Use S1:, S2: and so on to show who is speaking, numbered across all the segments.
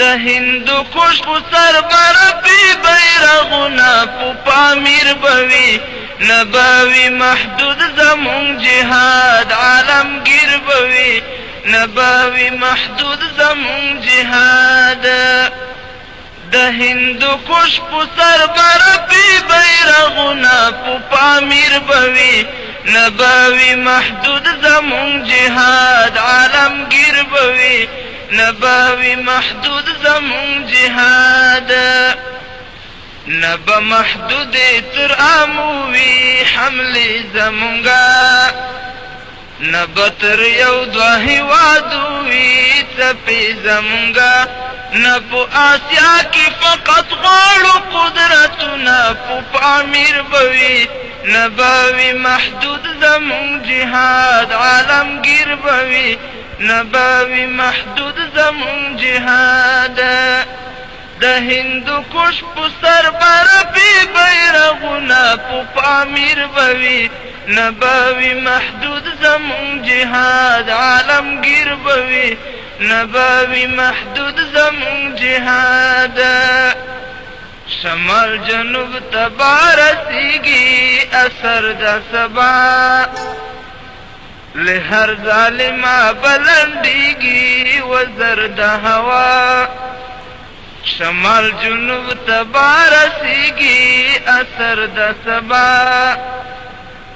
S1: د هندوکش په سر برپی بیرغونه په پامیر بوي نبوي محدود زمون جهاد عالمگیر بوي نبوي محدود زمون جهاد د هندوکش په سر برپی بیرغونه په پامیر بوي نبوي محدود زمون جهاد عالمگیر بوي نبوي محدود زمون جهاد نبا محدود تر اموي حمل زمونگا نبا تر یو دو هوادوی تپی زمونگا نبو آسیا کی فقط غاړو قدرتنا پو پامیر بوي نبوي محدود زمون جهاد عالمگیر بوي نبوي محدود زمون جهاد د هندوکش په سر برپی بیرغونه په پامیر بوي نبوي محدود زمون جهاد عالمگیر بوي نبوي محدود زمون جهاد شمال جنوب تبارسیگی اثر د سبا لهر ظالما بلندیگی وزر د هوا شمال جنوب تبارسیگی اثر د سبا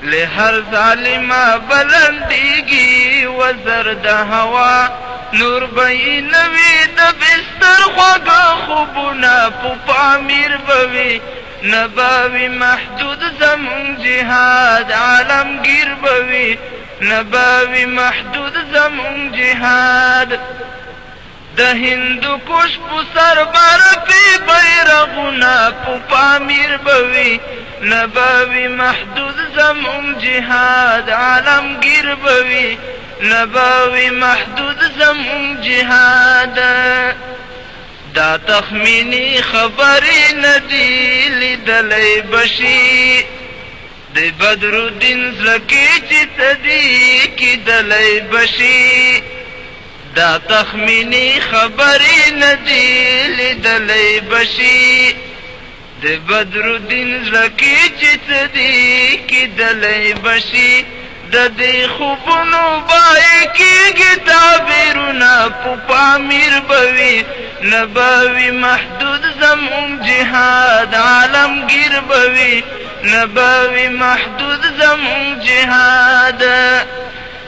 S1: لهر ظالما بلندیگی وزر د هوا نور بئی نوی د بستر خوگا خوبونا پو پامیر بوي نبوي محدود زمون جهاد عالمگیر بوي نبوي محدود زمون جهاد د هندوکش په سر برپی بیرغونه په پامیر بوي نبوي محدود زمون جهاد عالمگیر بوي نبوي محدود زمون جهاد دا تخمینی خبری ندی لیدلی بشی دی بدر الدین زلکی چی تدی کی دلی بشی دا تخمینی خبری ندی لیدلی بشی دی بدر الدین زلکی چی تدی کی دلی بشی د دې خوبونو بای کېږي تعبیرونه په پامیر بوي نبوي محدود زمون جهاد عالمگیر بوي نبوي محدود زمون جهاد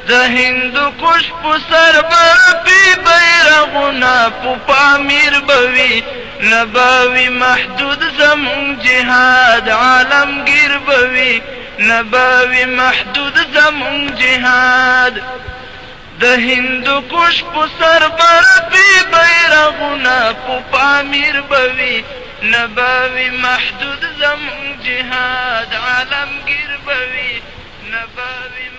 S1: د هندوکش په سر برپی بیرغونه په پامیر بوي نبوي محدود زمون جهاد عالمگیر بوي نبوي محدود زمون جهاد د هندوکش په سر برپی بیرغونه په پامیر بوي نبوي محدود زمون جهاد عالمگیر بوي نبوي